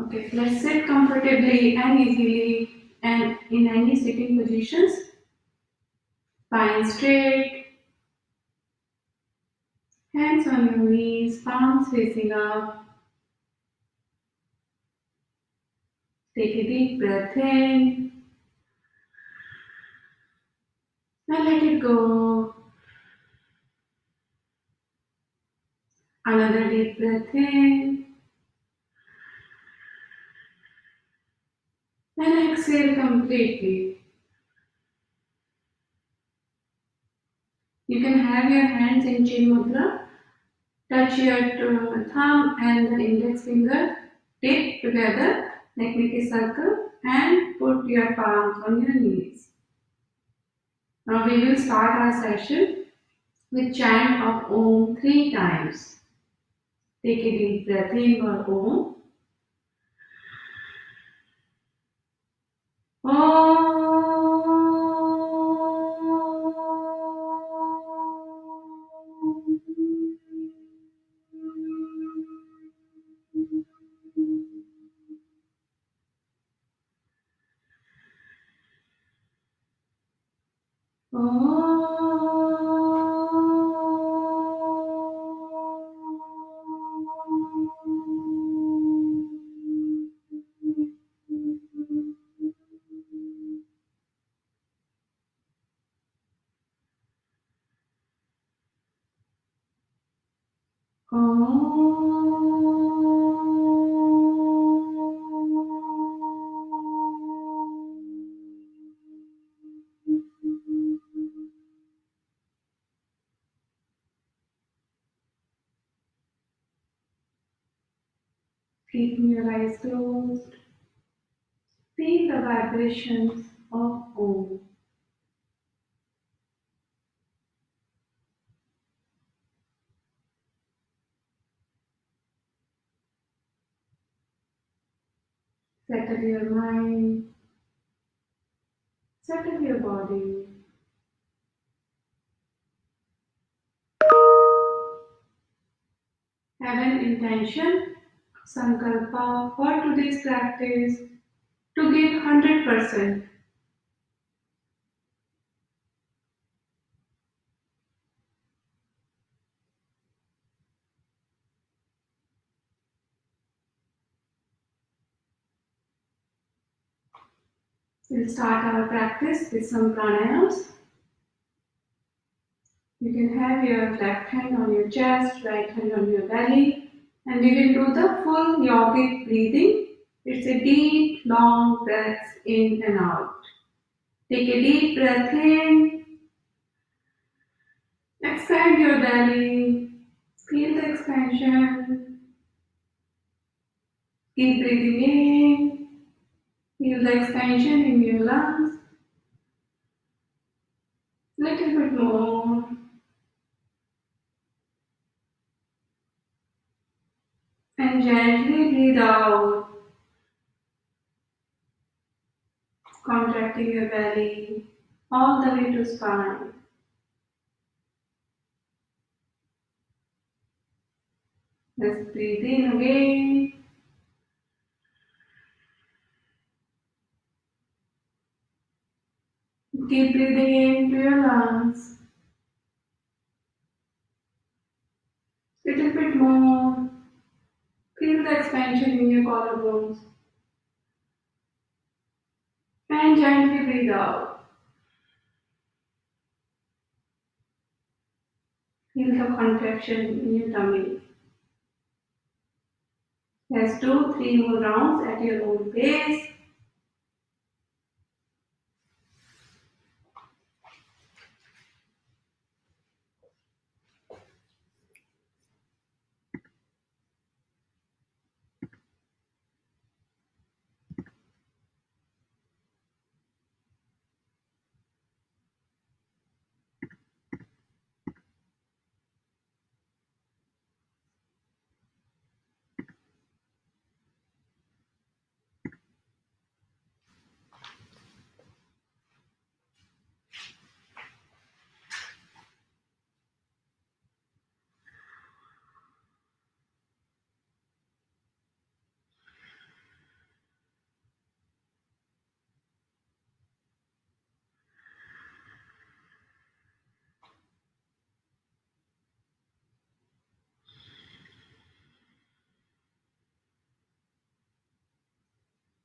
Okay, let's sit comfortably and easily and in any sitting positions. Spine straight, hands on your knees, palms facing up. Take a deep breath in and let it go. Another deep breath in and exhale completely. You can have your hands in chin mudra. Touch your thumb and the index finger. Tip together, like make a circle, and put your palms on your knees. Now we will start our session with chant of Om 3 times. Take a deep breath in for Om. Keeping your eyes closed, feel the vibrations of Om. Settle your mind, settle your body. Have an intention, sankalpa for today's practice to give 100%. We'll start our practice with some pranayams. You can have your left hand on your chest, right hand on your belly, and we will do the full yogic breathing. It's a deep, long breath in and out. Take a deep breath in, expand your belly, feel the expansion. Keep breathing in, feel the expansion in your lungs. Little bit more. And gently breathe out, contracting your belly all the way to spine. Let's breathe in again. Keep breathing into your lungs. Little bit more. Feel the expansion in your collarbones. And gently breathe out. Feel the contraction in your tummy. Let's do 3 more rounds at your own pace.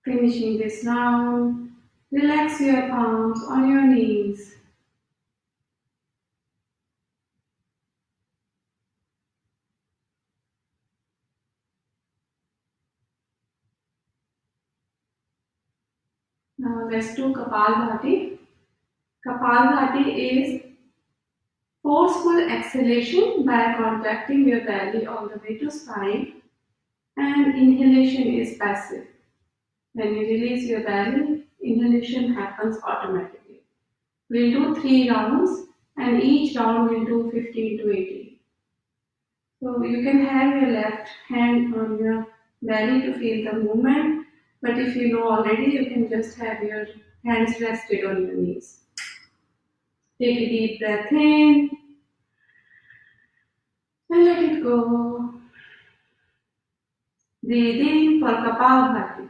Finishing this round, relax your palms on your knees. Now let's do Kapalbhati. Kapalbhati is forceful exhalation by contracting your belly all the way to spine, and inhalation is passive. When you release your belly, inhalation happens automatically. We'll do 3 rounds, and each round will do 15 to 80. So you can have your left hand on your belly to feel the movement, but if you know already, you can just have your hands rested on your knees. Take a deep breath in and let it go. Breathe in for Kapalbhati.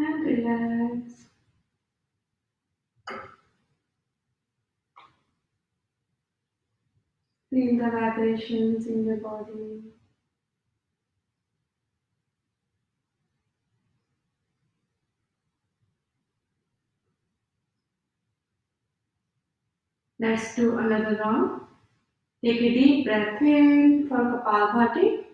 And relax. Feel the vibrations in your body. Let's do another round. Take a deep breath in for Kapalbhati.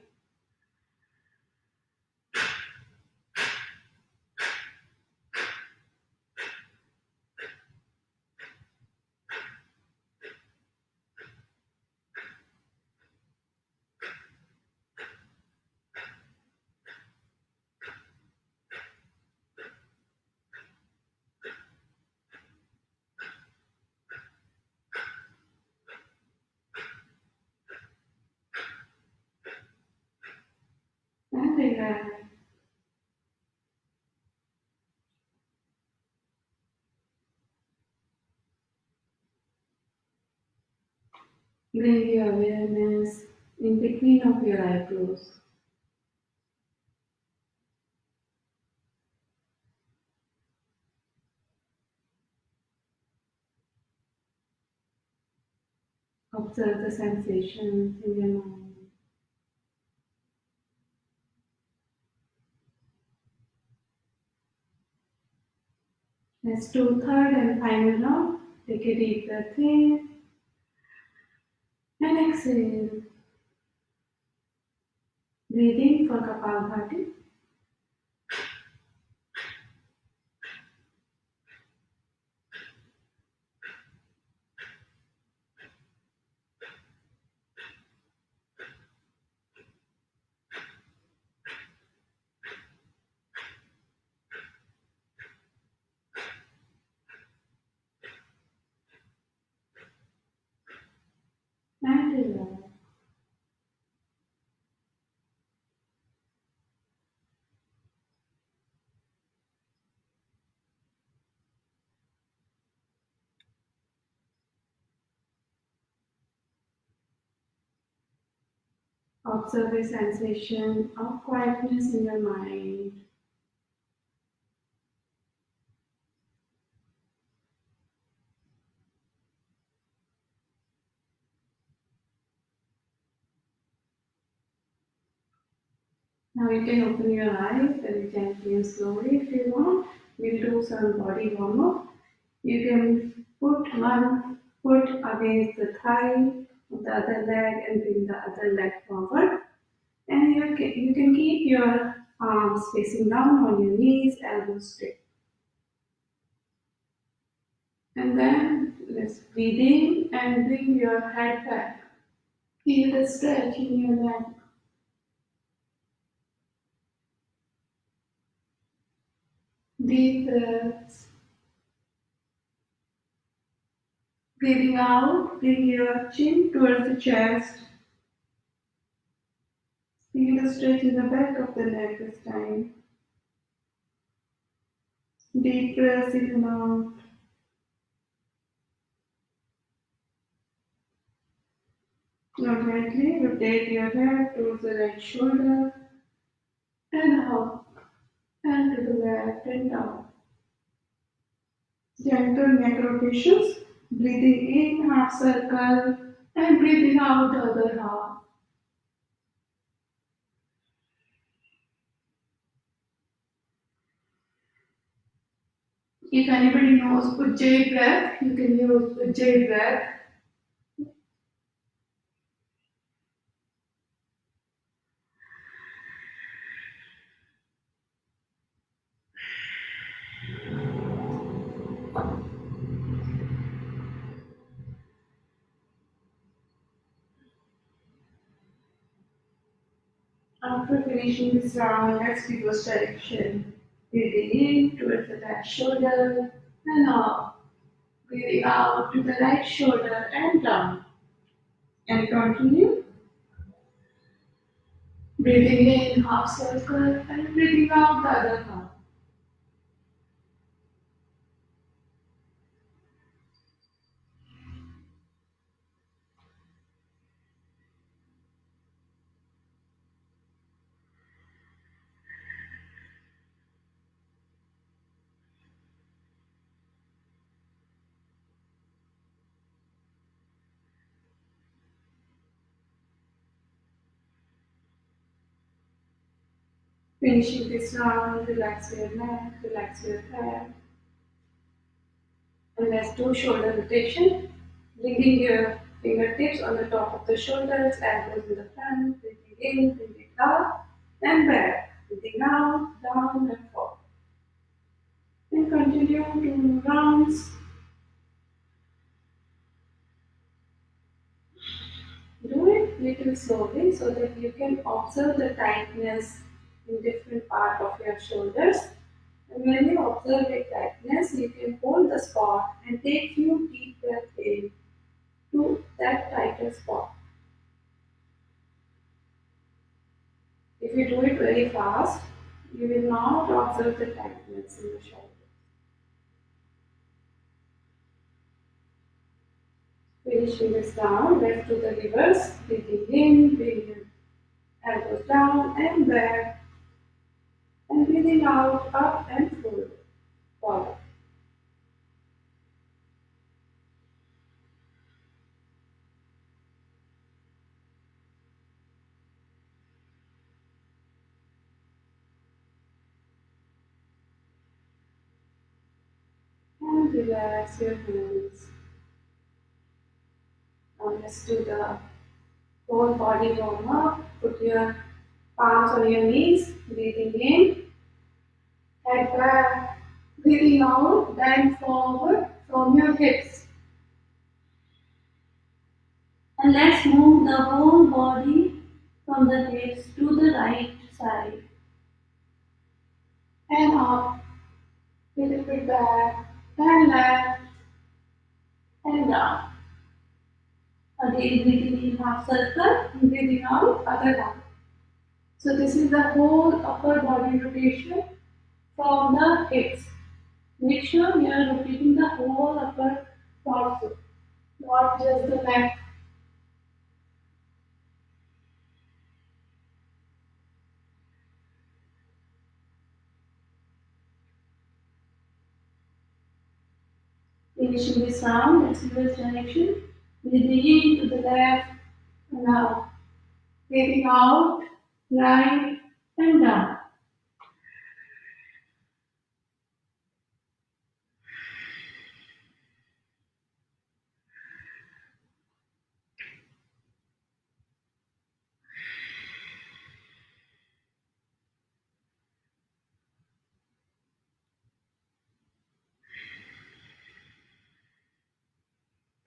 And relax. Bring your awareness in between of your eyebrows. Observe the sensations in your mind. Let's do third and final round. Take a deep breath in and exhale. Breathe in for Kapalbhati. And relax. Observe a sensation of quietness in your mind. Now you can open your eyes very gently and slowly if you want. We'll do some body warm up. You can put one foot against the thigh of the other leg and bring the other leg forward. And you can keep your arms facing down on your knees, elbows straight. And then let's breathe in and bring your head back. Feel the stretch in your neck. Deep breaths. Breathing out, bring your chin towards the chest. Feel the stretch in the back of the neck this time. Deep breaths in and out. Now gently rotate your head towards the right shoulder and up and to the left and down. Gentle neck rotations. Breathing in half circle and breathing out the other half. If anybody knows Ujjayi breath, you can use Ujjayi breath. After finishing this round, let's reverse direction. Breathing in towards the left shoulder and up. Breathing out to the right shoulder and down. And continue. Breathing in half circle and breathing out the other half. Finishing this round, relax your neck, relax your head. And let's do shoulder rotation. Bringing your fingertips on the top of the shoulders, elbows in the front, breathing in, breathing up, and back. Breathing out, down, and forward. And continue 2 rounds. Do it little slowly so that you can observe the tightness in different part of your shoulders. And when you observe the tightness, you can hold the spot and take few deep breaths in to that tighter spot. If you do it very fast, you will not observe the tightness in the shoulder. Finishing this round, let's do the reverse. Breathing in, bring your elbows down and back, and breathing out, up and forward. Forward. And relax your hands. Now let's do the whole body warm up. Put your palms on your knees, breathing in, head back, breathing out, bend forward from your hips. And let's move the whole body from the hips to the right side. And up, little bit back, and left, and down. Again, breathing in half circle, and breathing out other half. So this is the whole upper body rotation from the hips. Make sure you are rotating the whole upper torso, not just the neck. Finishing this round, let's reverse direction. Breathing in to the left and out. Breathing out, right and down.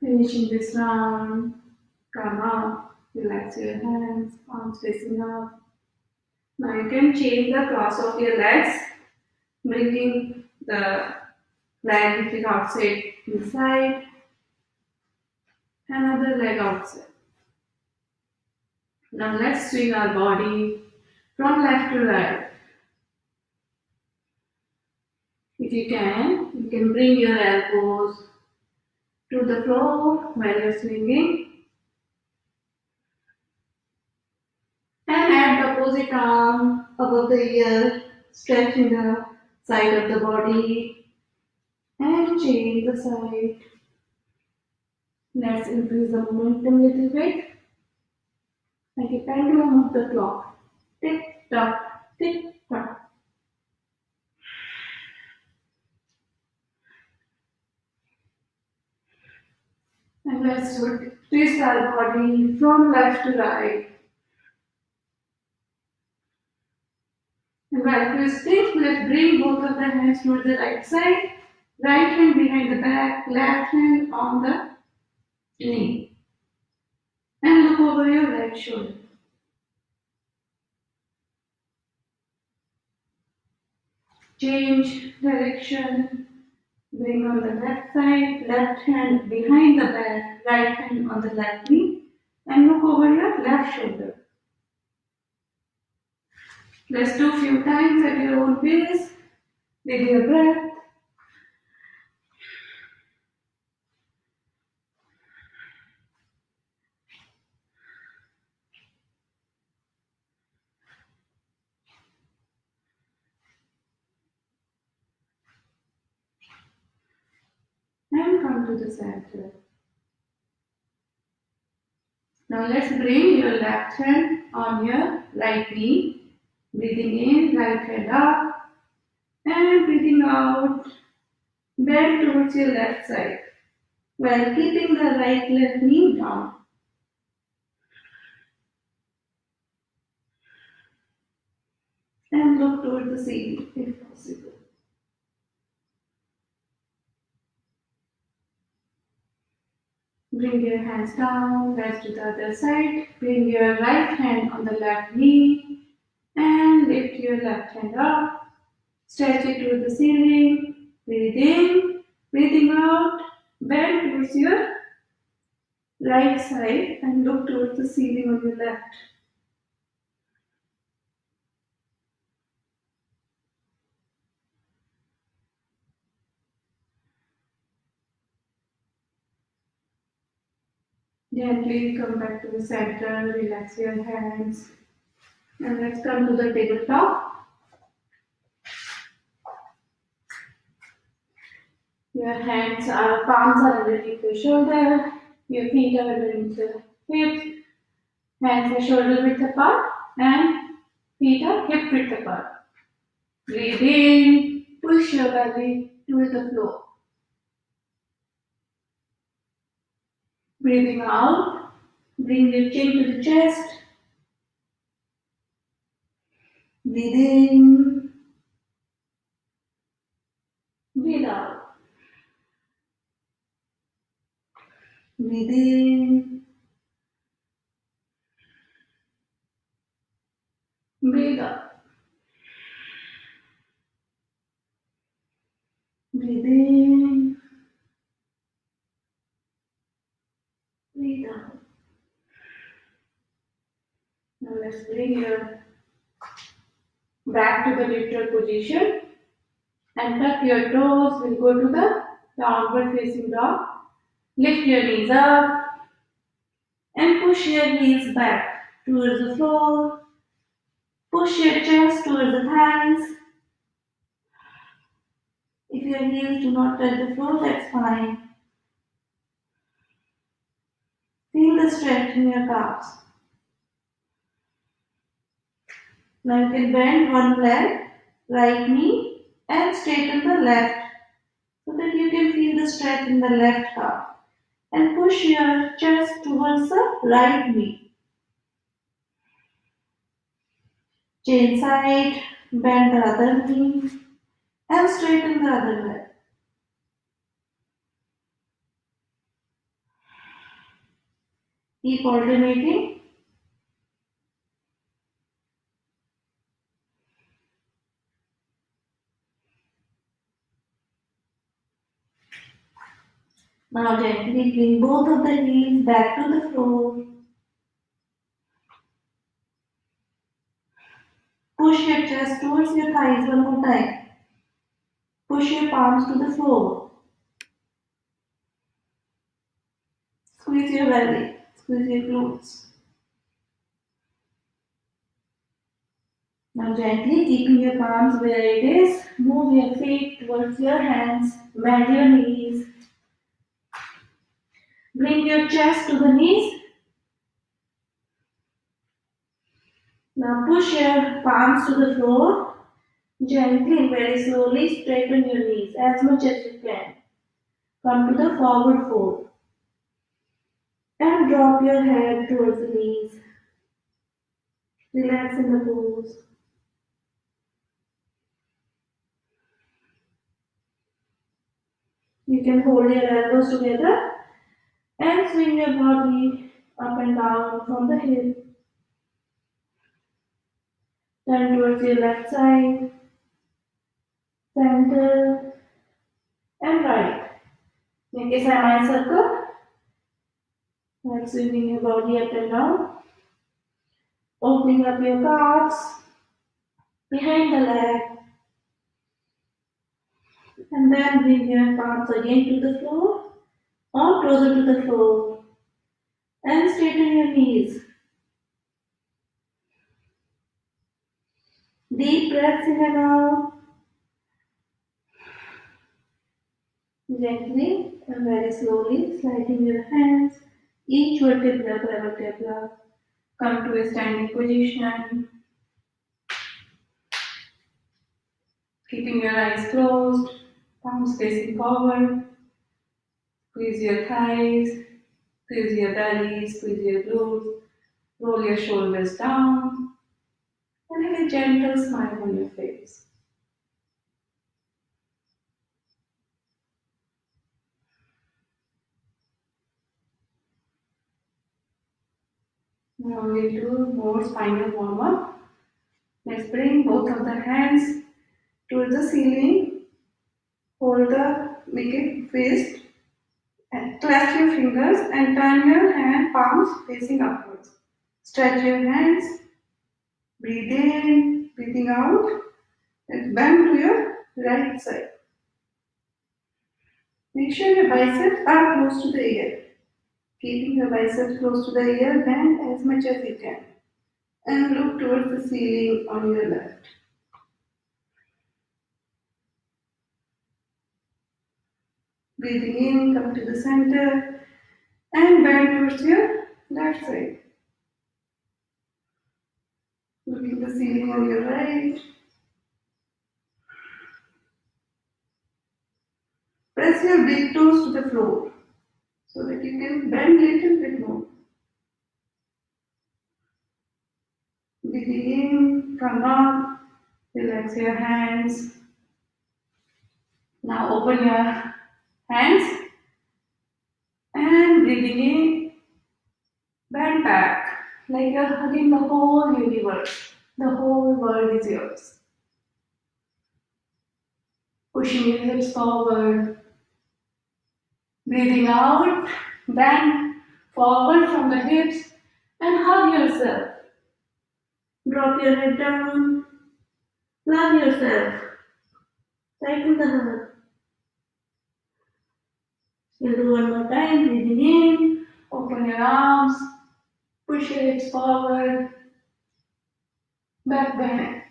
Finishing this round, come up, relax your hands, palms facing up. Now you can change the cross of your legs, bringing the leg which is outside inside, another leg outside. Now let's swing our body from left to right. If you can bring your elbows to the floor while you're swinging. opposite arm above the ear, stretching the side of the body and change the side. Let's increase the momentum a little bit, like a pendulum of the clock. Tick tock, tick tock. And let's twist our body from left to right. And while twisting, let's bring both of the hands towards the right side. Right hand behind the back, left hand on the knee. And look over your right shoulder. Change direction. Bring on the left side, left hand behind the back, right hand on the left knee. And look over your left shoulder. Let's do a few times at your own pace. With your breath. And come to the center. Now let's bring your left hand on your right knee. Breathing in, right hand up. And breathing out, bend towards your left side while keeping the right left knee down. And look towards the ceiling if possible. Bring your hands down, rest to the other side. Bring your right hand on the left knee and lift your left hand up. Stretch it to the ceiling. Breathe in, breathing out. Bend towards your right side and look towards the ceiling on your left. Gently come back to the center, relax your hands. And let's come to the tabletop. Your hands are, palms are underneath your shoulder. Your feet are underneath your hips. Hands are shoulder width apart and feet are hip width apart. Breathe in, push your belly towards the floor. Breathing out, bring your chin to the chest. Breathe in, breathe out. Breathe in, breathe out. Breathe in, breathe out. Now let's bring your back to the neutral position and tuck your toes. We'll go to the downward facing dog. Lift your knees up and push your heels back towards the floor. Push your chest towards the thighs. If your heels do not touch the floor, that's fine. Feel the stretch in your calves. Now you can bend one leg, right knee, and straighten the left so that you can feel the stretch in the left calf. And push your chest towards the right knee. Change side, bend the other knee, and straighten the other leg. Keep alternating. Now gently bring both of the heels back to the floor. Push your chest towards your thighs one more time. Push your palms to the floor. Squeeze your belly. Squeeze your glutes. Now gently keeping your palms where it is, move your feet towards your hands, bend your knees, bring your chest to the knees. Now push your palms to the floor, gently and very slowly straighten your knees as much as you can. Come to the forward fold and drop your head towards the knees. Relax in the pose. You can hold your elbows together and swing your body up and down from the hip. Turn towards your left side, center, and right. Make a semicircle, like swinging your body up and down. Opening up your calves behind the leg, and then bring your palms again to the floor or closer to the floor, and straighten your knees. Deep breaths in and out, gently and very slowly sliding your hands each vertebra per vertebra. Come to a standing position, keeping your eyes closed, palms facing forward. Squeeze your thighs, squeeze your belly, squeeze your glutes, roll your shoulders down, and have a gentle smile on your face. Now we'll do more spinal warm up. Let's bring both of the hands towards the ceiling. Make it fist, and clasp your fingers and turn your hand palms facing upwards. Stretch your hands, breathe in, breathing out, and bend to your right side. Make sure your biceps are close to the ear. Keeping your biceps close to the ear, bend as much as you can. And look towards the ceiling on your left. Breathing in, come to the center and bend towards your left side. Looking the ceiling on your right. Press your big toes to the floor so that you can bend a little bit more. Breathing in, come up, relax your hands. Now open your hands and breathing in, bend back like you're hugging the whole universe. The whole world is yours. Pushing your hips forward. Breathing out, bend forward from the hips and hug yourself. Drop your head down. Love yourself. Tighten the hug. We'll do one more time. Breathing in, open your arms, push your hips forward, back bend.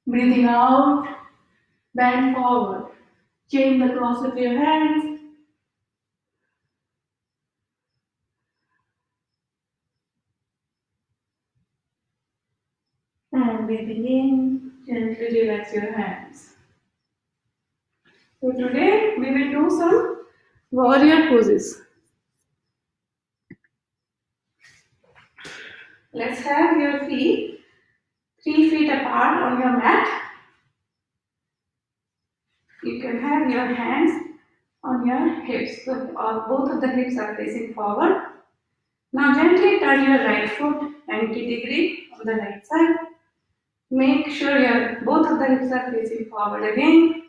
Breathing out, bend forward. Chain the cross of your hands. And breathing in, gently relax your hands. So today we will do some warrior poses. Let's have your feet 3 feet apart on your mat. You can have your hands on your hips. So both of the hips are facing forward. Now gently turn your right foot 90 degree on the right side. Make sure both of the hips are facing forward again.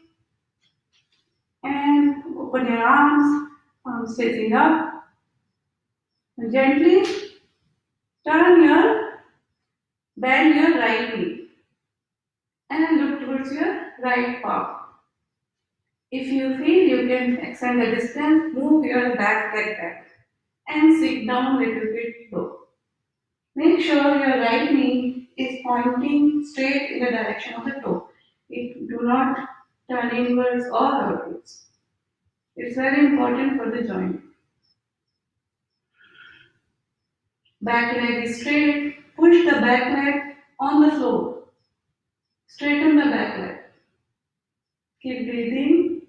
And open your arms, arms facing up. And gently bend your right knee and look towards your right palm. If you feel you can extend the distance, move your back leg back and sit down a little bit low. Make sure your right knee is pointing straight in the direction of the toe. It do not turn inwards or outwards. It's very important for the joint. Back leg is straight. Push the back leg on the floor. Straighten the back leg. Keep breathing.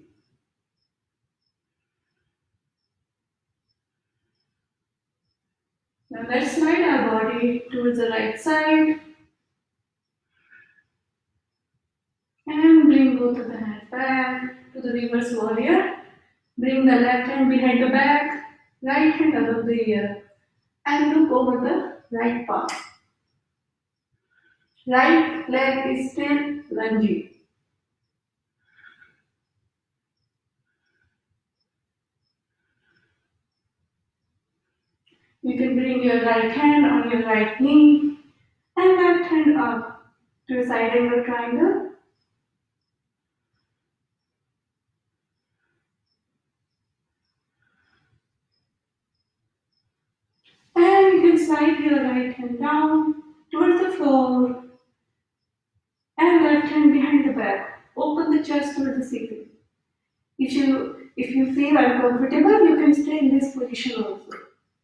Now let's slide our body towards the right side and bring both of the hands back to the reverse warrior. Bring the left hand behind the back, right hand above the ear, and look over the right palm. Right leg is still lunging. You can bring your right hand on your right knee and left hand up to a side angle triangle. And you can slide your right hand down towards the floor and left hand behind the back. Open the chest towards the ceiling. If you feel uncomfortable, you can stay in this position also.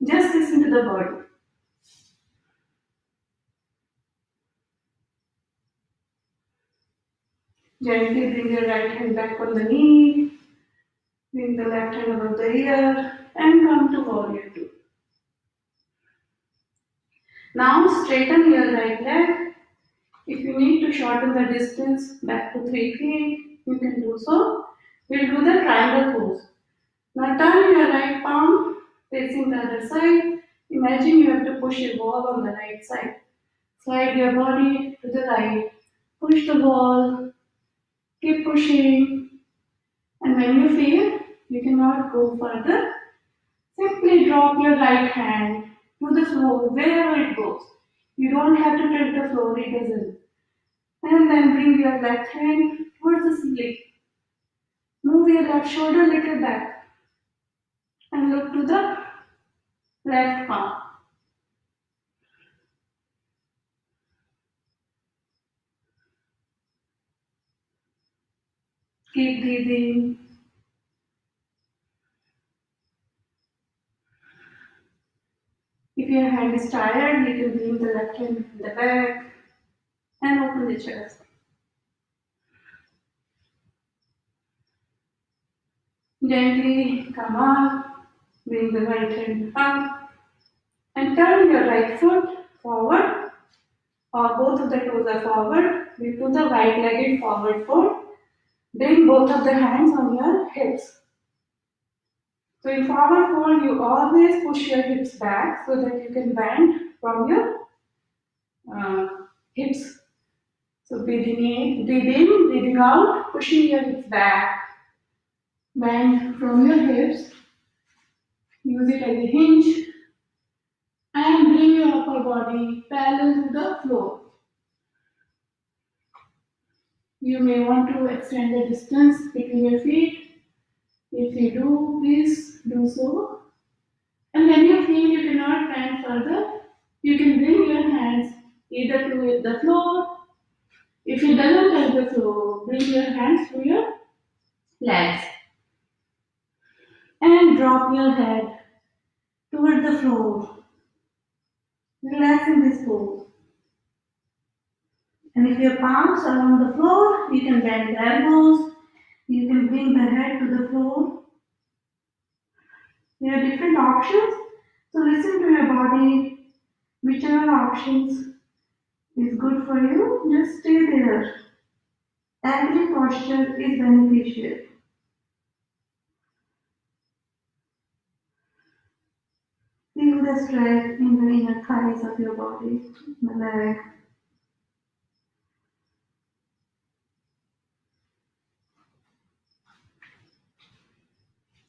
Just listen to the body. Gently bring your right hand back on the knee. Bring the left hand above the ear and come to warrior two. Now straighten your right leg. If you need to shorten the distance back to 3 feet, you can do so. We'll do the triangle pose. Now turn your right palm facing the other side. Imagine you have to push a ball on the right side. Slide your body to the right. Push the ball. Keep pushing. And when you feel you cannot go further, simply drop your right hand to the floor wherever it goes. You don't have to touch the floor, it doesn't. And then bring your left hand towards the ceiling. Move your left shoulder a little back and look to the left palm. Keep breathing. If your hand is tired, you can bring the left hand in the back and open the chest. Gently come up, bring the right hand up and turn your right foot forward or both of the toes are forward. We put the right leg in forward fold. Bring both of the hands on your hips. So in forward fold, you always push your hips back so that you can bend from your hips. So breathing in, breathing out, pushing your hips back. Bend from your hips. Use it as a hinge. And bring your upper body parallel to the floor. You may want to extend the distance between your feet. If you do, please do so. And when you feel you cannot bend further, you can bring your hands either to the floor. If it doesn't touch the floor, bring your hands to your legs. And drop your head toward the floor. Relax in this pose. And if your palms are on the floor, you can bend the elbows. You can bring the head to the floor. There are different options. So listen to your body. Whichever options is good for you, just stay there. Every posture is beneficial. Feel the stretch in the inner thighs of your body, the leg.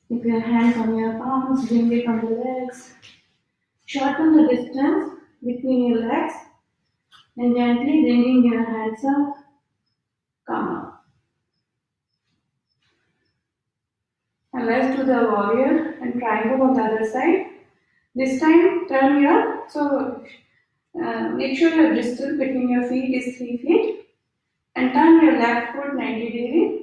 Keep your hands on your palms, bring it on the legs. Shorten the distance between your legs and gently bringing your hands up, come up. And let's do the warrior and triangle on the other side. This time turn your, so Make sure your distance between your feet is 3 feet and turn your left foot 90 degrees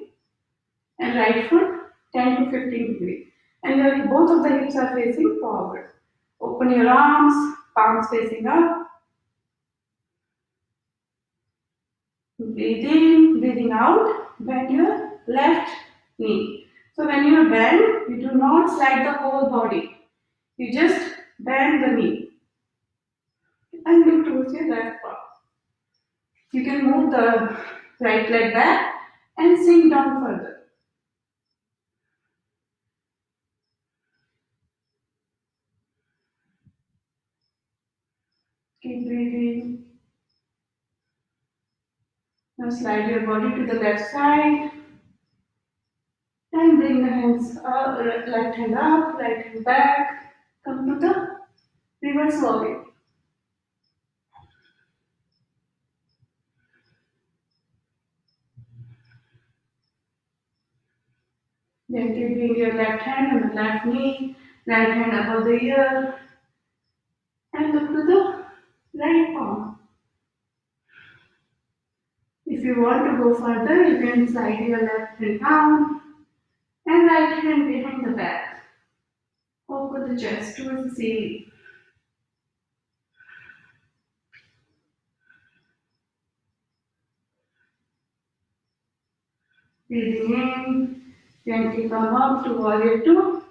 and right foot 10 to 15 degrees. And both of the hips are facing forward. Open your arms, palms facing up. Breathe in, breathing out, bend your left knee. So when you bend, you do not slide the whole body. You just bend the knee and look towards your left palm. You can move the right leg back and sink down further. Keep breathing. Now slide your body to the left side and bring the hands up, left hand up, right hand back. Come to the reverse warrior. Gently bring your left hand on the left knee, right hand above the ear, and look to the right palm. If you want to go further, you can slide your left hand down and right hand behind the back. Open the chest towards the ceiling. Breathing in, gently come up to warrior two,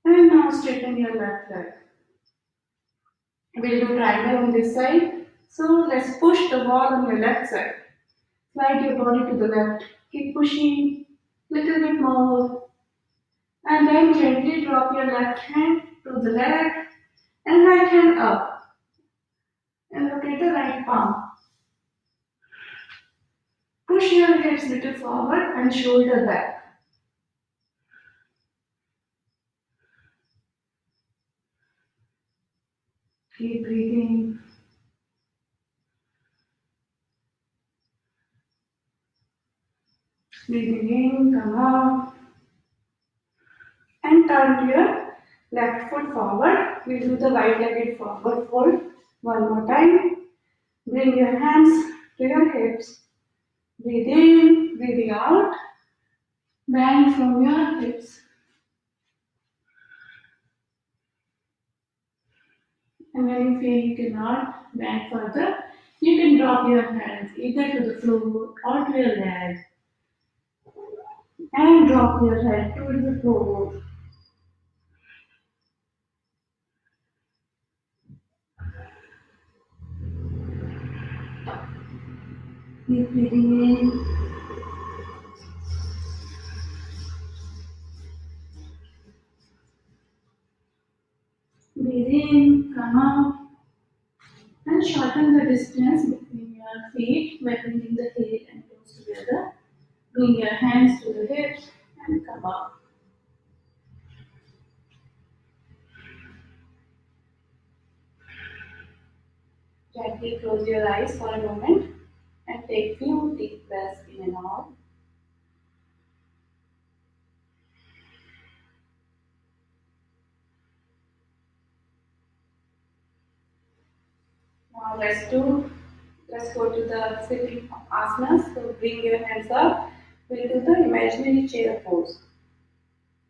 and now straighten your left leg. We'll do triangle on this side. So let's push the wall on your left side. Slide your body to the left. Keep pushing, little bit more. And then gently drop your left hand to the leg and right hand up. And rotate the right palm. Push your hips little forward and shoulder back. Keep breathing. Breathing in, come up. And turn your left foot forward. We'll do the right-legged forward fold one more time. Bring your hands to your hips. Breathe in, breathing out. Bend from your hips. And when you feel you cannot bend further, you can drop your hands either to the floor or to your leg. And drop your head to the floor. Keep breathing in. Breathe in, come up. And shorten the distance between your feet by bringing the heel and toes together. Bring your hands to the hips and come up. Gently close your eyes for a moment and take few deep breaths in and out. Now let's go to the sitting asanas. So bring your hands up. We'll do the imaginary chair pose.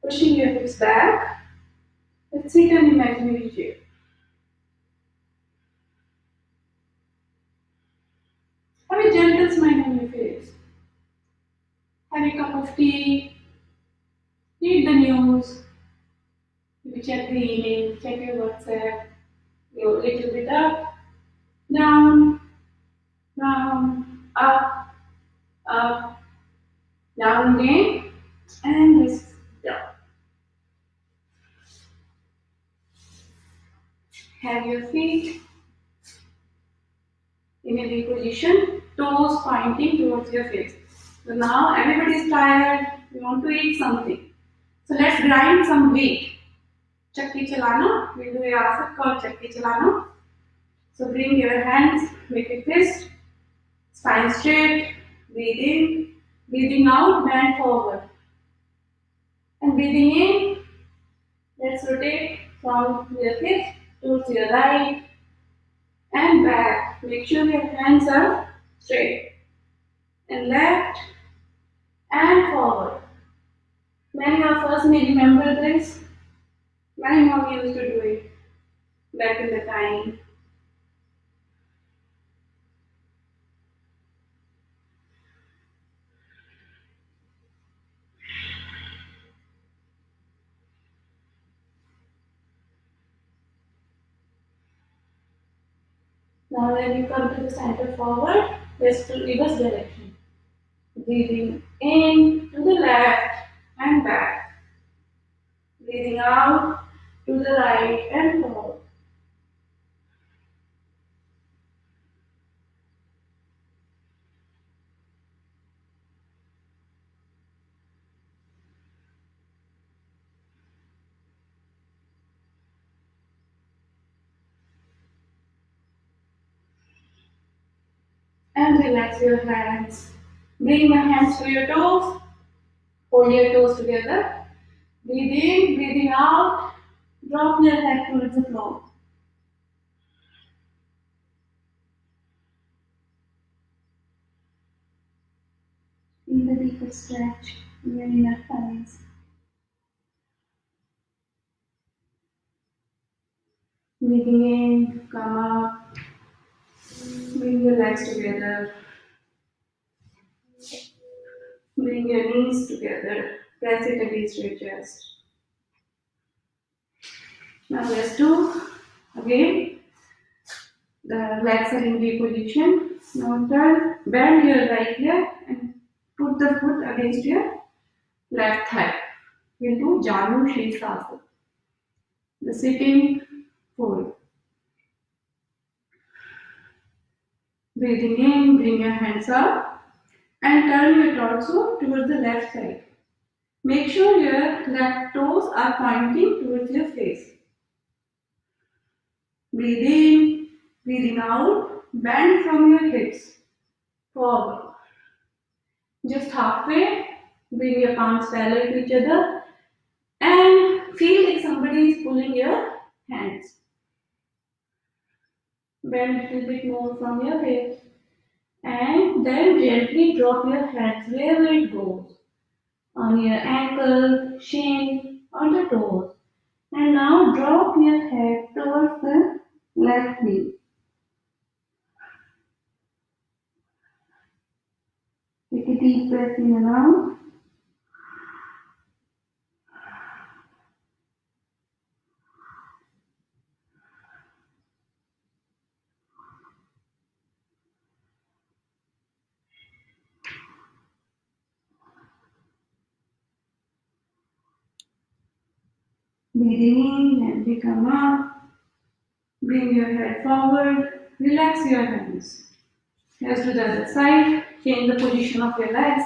Pushing your hips back. Let's sit an imaginary chair. Have a gentle smile on your face. Have a cup of tea. Read the news. You check the email, check your WhatsApp. Go a little bit up, down, down, up, down again, and this down. Have your feet in a V position, toes pointing towards your face. So now everybody is tired, we want to eat something. So let's grind some wheat. Chakki chalana, we'll do a asana called chakki chalana. So bring your hands, make a fist, spine straight, breathe in, breathing out, bend forward. And breathing in, let's rotate from your hips towards your right and back. Make sure your hands are straight. And left and forward. Many of us may remember this. My mom used to do it back in the time. Now when you come to the center forward, let's do reverse direction. Breathing in to the left and back. Breathing out to the right and forward. And relax your hands. Bring your hands to your toes. Hold your toes together. Breathe in, breathing out. Drop your head towards the floor. Feel the deeper stretch in your inner thighs. Breathing in, come up. Bring your legs together. Bring your knees together. Press it against your chest. Now let's do again. The legs are in V position. Now turn, bend your right leg and put the foot against your left thigh. We'll do Janu Shirshasana. The sitting fold. Breathing in, bring your hands up and turn your torso towards the left side. Make sure your left toes are pointing towards your face. Breathe in, breathing out, bend from your hips. Forward. Just halfway, bring your palms parallel to each other and feel like somebody is pulling your hands. Bend a little bit more from your hips and then gently drop your hands wherever it goes. On your ankle, shin, or the toes. And now drop your head towards the left knee. Take a deep breath in and out. Breathing in and we come up. Bring your head forward. Relax your hands. Let's do the other side. Change the position of your legs.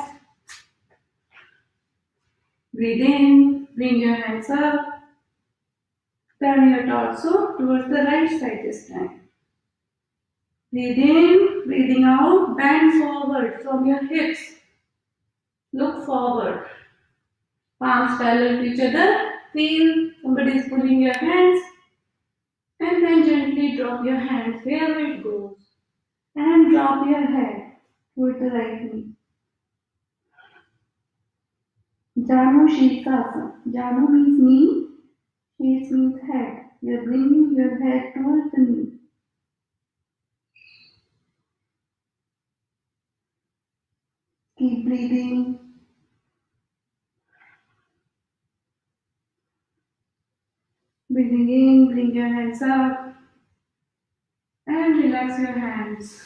Breathe in. Bring your hands up. Turn your torso towards the right side this time. Breathe in. Breathing out. Bend forward from your hips. Look forward. Palms parallel to each other. Feel somebody is pulling your hands. And then gently drop your hands wherever it goes. And drop your head toward the right knee. Janu Shirshasana. Janu means knee. Shirs means head. You're bringing your head towards the knee. Keep breathing. Breathing in, bring your hands up and relax your hands.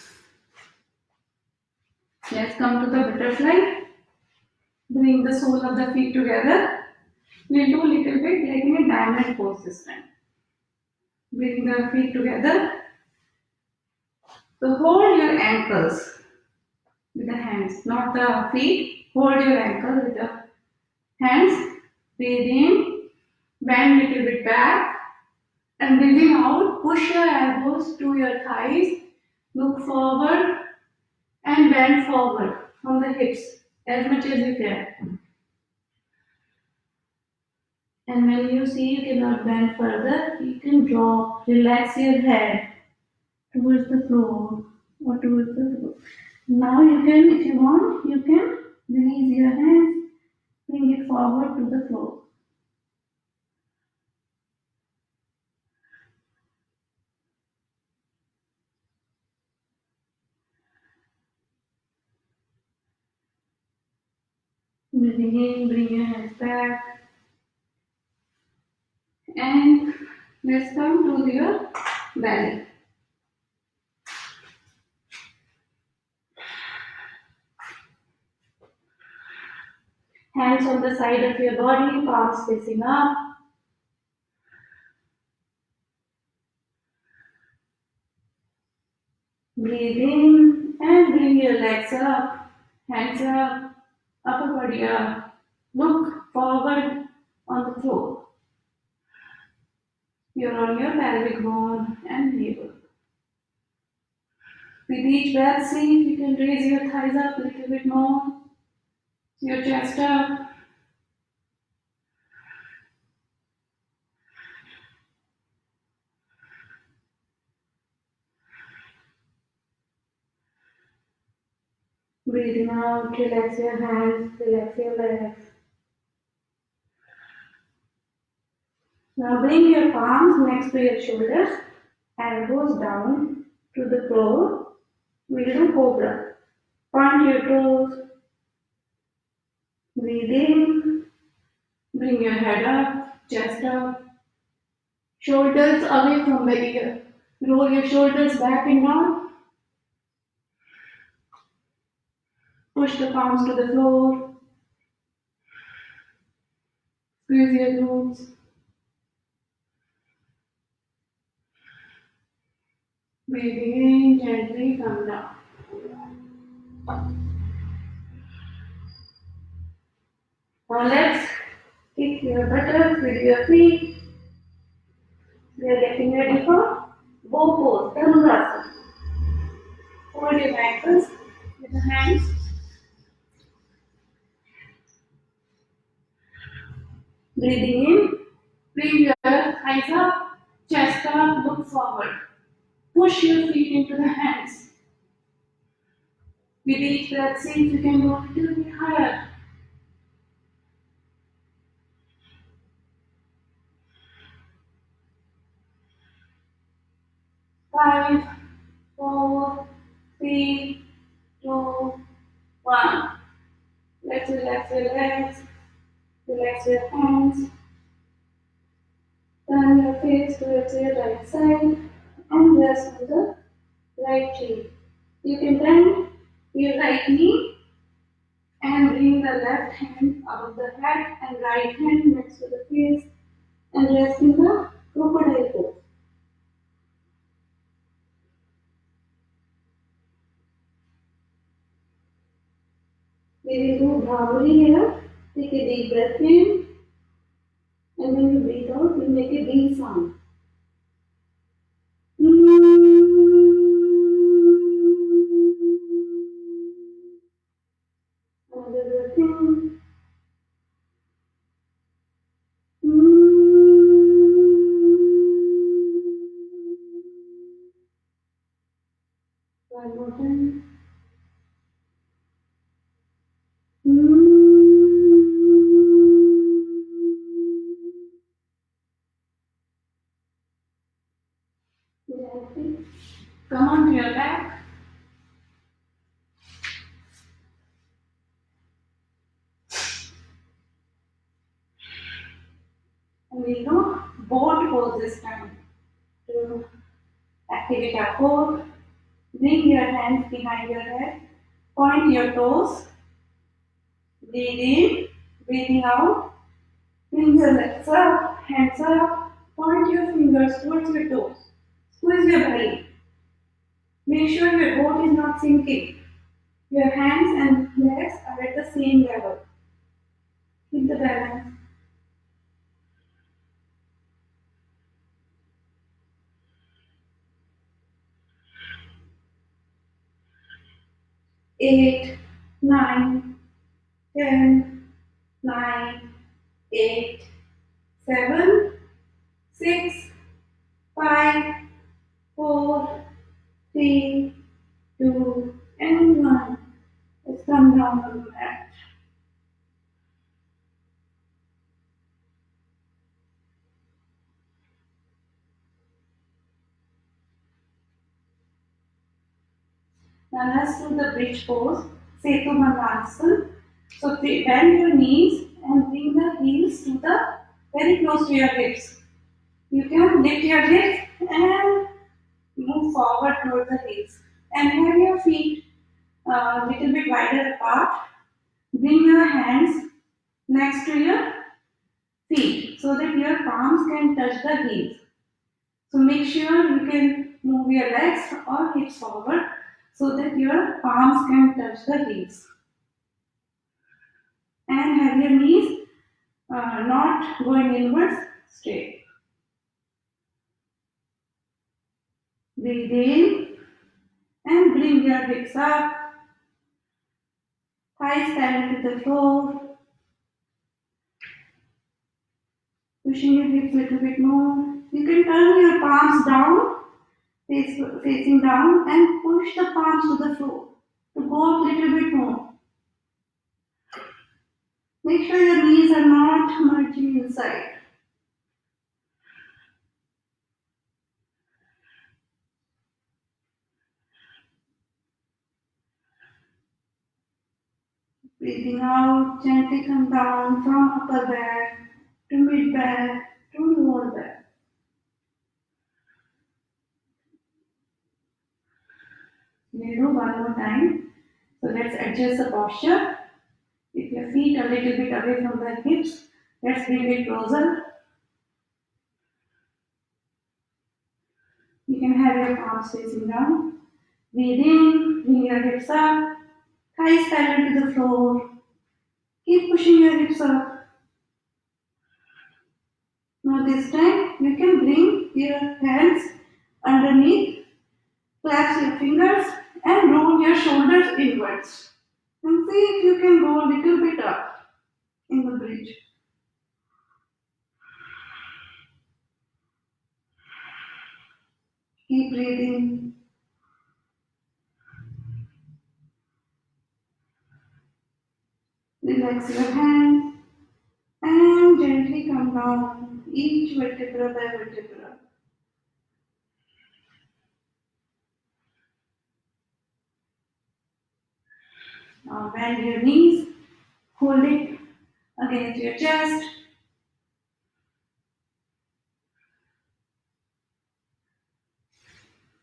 Let's come to the butterfly. Bring the sole of the feet together. We'll do a little bit like in a diamond pose this time. Bring the feet together. So hold your ankles with the hands, not the feet. Hold your ankle with the hands. Breathe in, bend a little bit back, and breathing out, push your elbows to your thighs. Look forward and bend forward from the hips as much as you can. And when you see you cannot bend further, you can drop, relax your head towards the floor or towards the floor. Now you can, if you want, you can release your hands, bring it forward to the floor. Breathing in, bring your hands back, and let's come to your belly. Hands on the side of your body, palms facing up. Breathe in and bring your legs up, hands up, upper body up. Look forward on the floor. You're on your pelvic bone and navel. With each breath, see if you can raise your thighs up a little bit more, your chest up. Breathing out, relax your hands, relax your legs. Now bring your palms next to your shoulders, elbows down to the floor. We'll do cobra. Point your toes. Breathe in. Bring your head up, chest up. Shoulders away from the ear. Roll your shoulders back and down. Push the palms to the floor. Squeeze your glutes. Breathing in, gently come down. Now let's kick your buttocks with your feet. We are getting ready for bow pose, Dhanurasana. Hold your ankles with the hands. Breathing in, bring your thighs up, chest up, look forward. Push your feet into the hands. With each breath, see if you can go a little bit higher. 5, 4, 3, 2, 1. Let's relax your legs, relax your hands. Turn your face towards your right side and rest on the right cheek. You can bend your right knee and bring the left hand above the head and right hand next to the face and rest in the crocodile pose. We will do Bhavuri here. Take a deep breath in and when you breathe out, you make a deep sound. Another breath in. One more time. Come on to your back. And we do boat pose this time. To activate our core, bring your hands behind your head, point your toes, breathe in, breathing out, bring your legs up, hands up, point your fingers towards your toes, squeeze your belly. Make sure your boat is not sinking. Your hands and legs are at the same level. Keep the balance. 8, 9, 10, 9, 8, 7, 6, 5, 4, Three, two, and one. Let's come down on the mat. Now let's do the bridge pose, Setu Bandhanasana. So bend your knees and bring the heels to the very close to your hips. You can lift your hips and move forward towards the heels. And have your feet a little bit wider apart. Bring your hands next to your feet so that your palms can touch the heels. So make sure you can move your legs or hips forward so that your palms can touch the heels. And have your knees not going inwards, straight. Breathe in and bring your hips up, thighs parallel to the floor, pushing your hips a little bit more. You can turn your palms down, facing down, and push the palms to the floor to go up a little bit more. Make sure your knees are not merging inside. Breathing out, gently come down from upper back to mid back to lower back. We'll do one more time. So let's adjust the posture. If your feet are a little bit away from the hips, let's bring it closer. You can have your palms facing down. Breathe in, bring your hips up, thighs parallel to the floor. Keep pushing your hips up. Now this time you can bring your hands underneath, clasp your fingers and roll your shoulders inwards. And see if you can go a little bit up in the bridge. Keep breathing. Relax your hands and gently come down each vertebra by vertebra. Now bend your knees, hold it against your chest.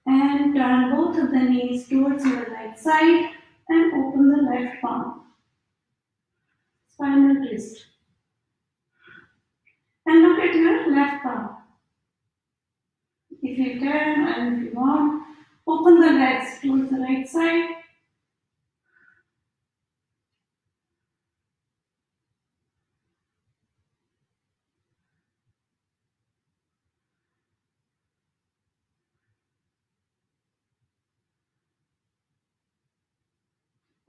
And turn both of the knees towards your right side and open the left palm. Spinal twist. And look at your left palm. If you can and if you want, open the legs towards the right side.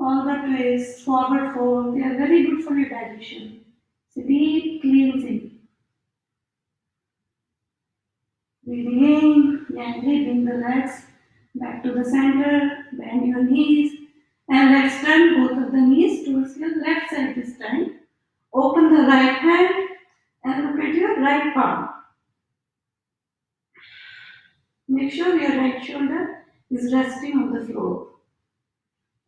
All the twists, forward fold, they are very good for your digestion. So deep cleansing. Breathing in, gently bring the legs back to the center, bend your knees, and let's turn both of the knees towards your left side this time. Open the right hand and look at your right palm. Make sure your right shoulder is resting on the floor.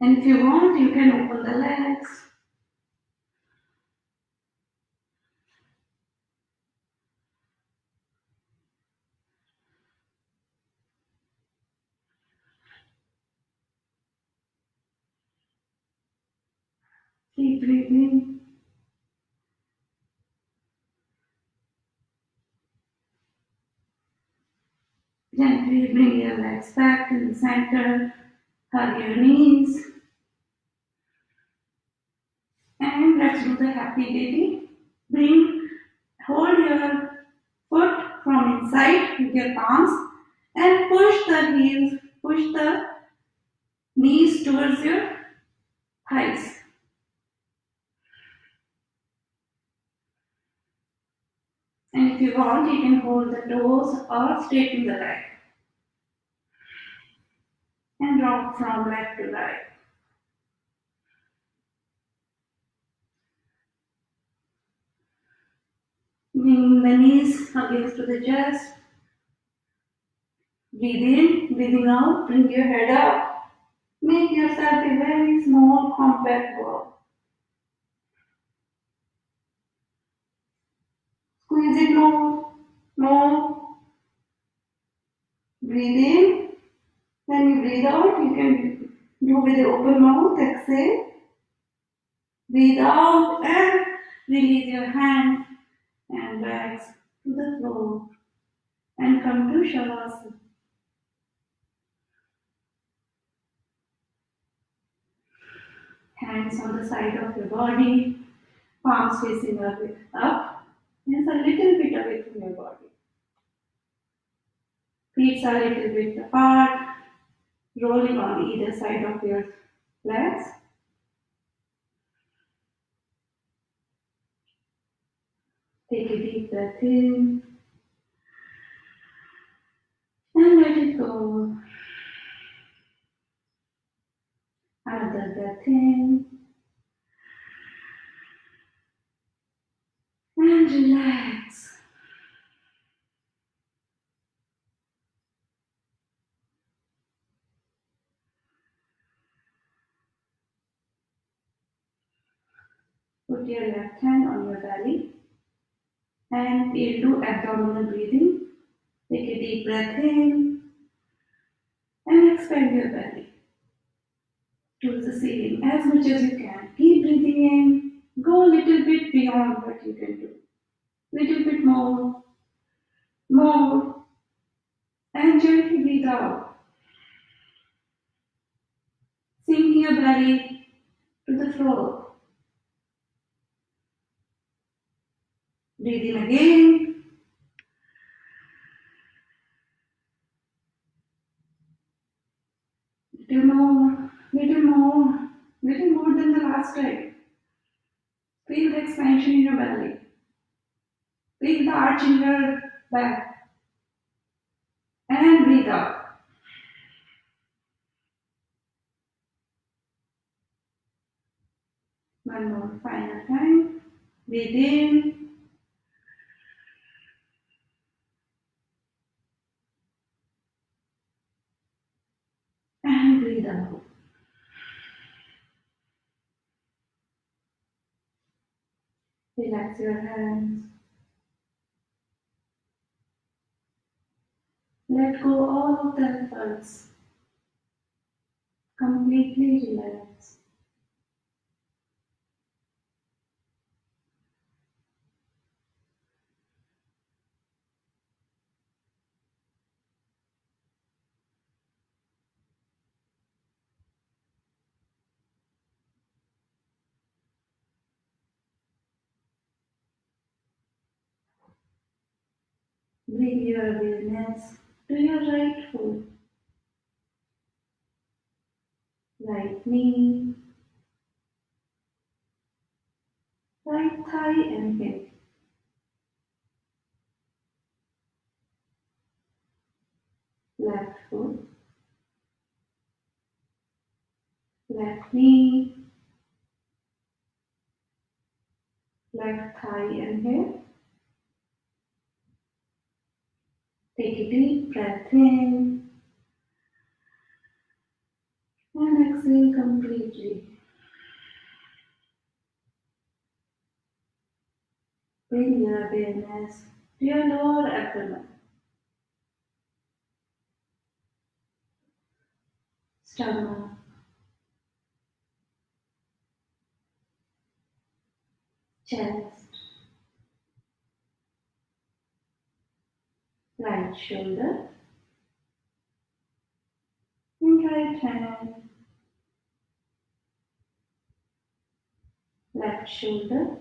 And if you want, you can open the legs. Keep breathing. Gently bring your legs back to the center. Hug your knees. And let's do the happy baby. Hold your foot from inside with your palms and push the knees towards your thighs. And if you want, you can hold the toes or straighten the leg. and rock from left to right. Bring the knees against to the chest. Breathe in, breathing out, bring your head up. Make yourself a very small, compact ball. Squeeze it more, more. Breathe in. When you breathe out, you can do with the open mouth, exhale. Breathe out and release your hands and legs to the floor and come to Shavasana. Hands on the side of your body, palms facing up, hands a little bit away from your body. Feet are a little bit apart, rolling on either side of your legs. Take a deep breath in and let it go. Another breath in and relax. Put your left hand on your belly and we'll do abdominal breathing. Take a deep breath in and expand your belly to the ceiling as much as you can. Keep breathing in. Go a little bit beyond what you can do. Little bit more, more, and gently breathe out. Sink your belly to the floor. Breathe in again. Little more, little more than the last time. Feel the expansion in your belly. Feel the arch in your back. And breathe out. One more final time. Breathe in. And breathe out. Relax your hands. Let go all of the efforts. Completely relax. Bring your awareness to your right foot, right knee, right thigh and hip. Left foot, left knee, left thigh and hip. Take a deep breath in and exhale completely. Bring your awareness to your lower abdomen, stomach, chest, right shoulder, and right hand, left shoulder,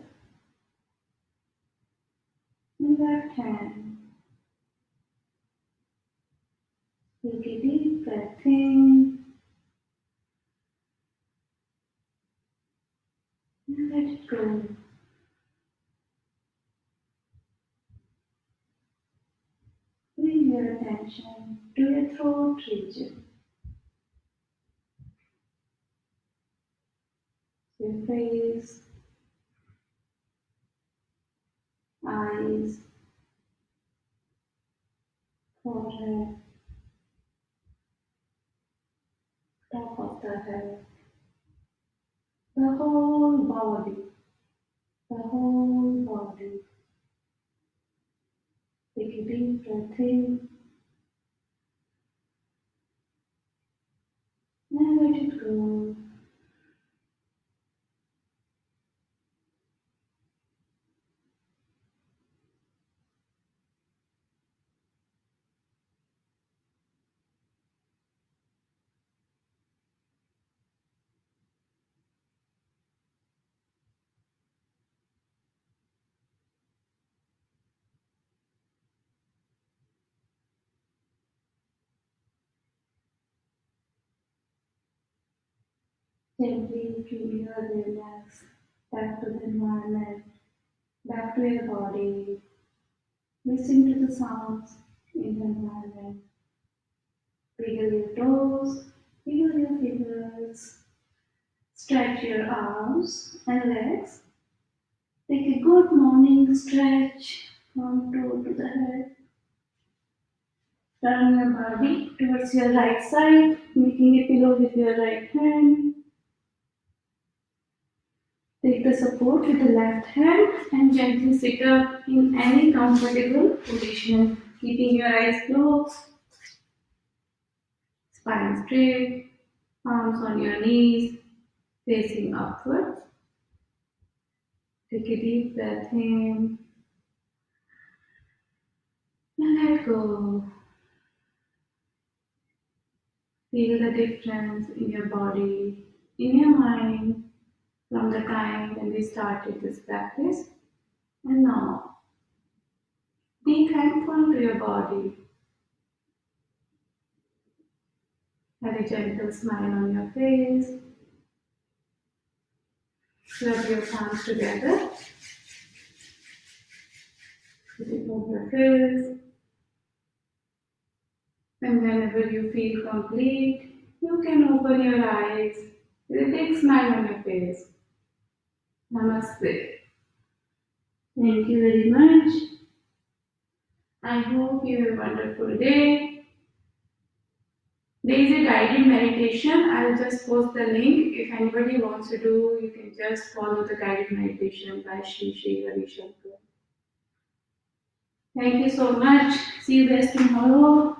and left hand. Take a deep breath in and let it go. Bring your attention to your throat region. your face, eyes, forehead, top of the head, the whole body, the whole body. Take a deep breath in and let it go. Gently feel your relax back to the environment, back to your body. Listen to the sounds in the environment. Wiggle your toes, wiggle your fingers, stretch your arms and legs. Take a good morning stretch from toe to the head. Turn your body towards your right side, making a pillow with your right hand. Take the support with the left hand and gently sit up in any comfortable position, keeping your eyes closed, spine straight, arms on your knees, facing upwards. Take a deep breath in and let go. Feel the difference in your body, in your mind, from the time when we started this practice and now. Be thankful to your body. Have a gentle smile on your face. Rub your palms together. Put it on your face. And whenever you feel complete, you can open your eyes with a big smile on your face. Namaste. Thank you very much. I hope you have a wonderful day. There is a guided meditation. I'll just post the link. If anybody wants to do, you can just follow the guided meditation by Shri Ravi Shankar. Thank you so much. See you guys tomorrow.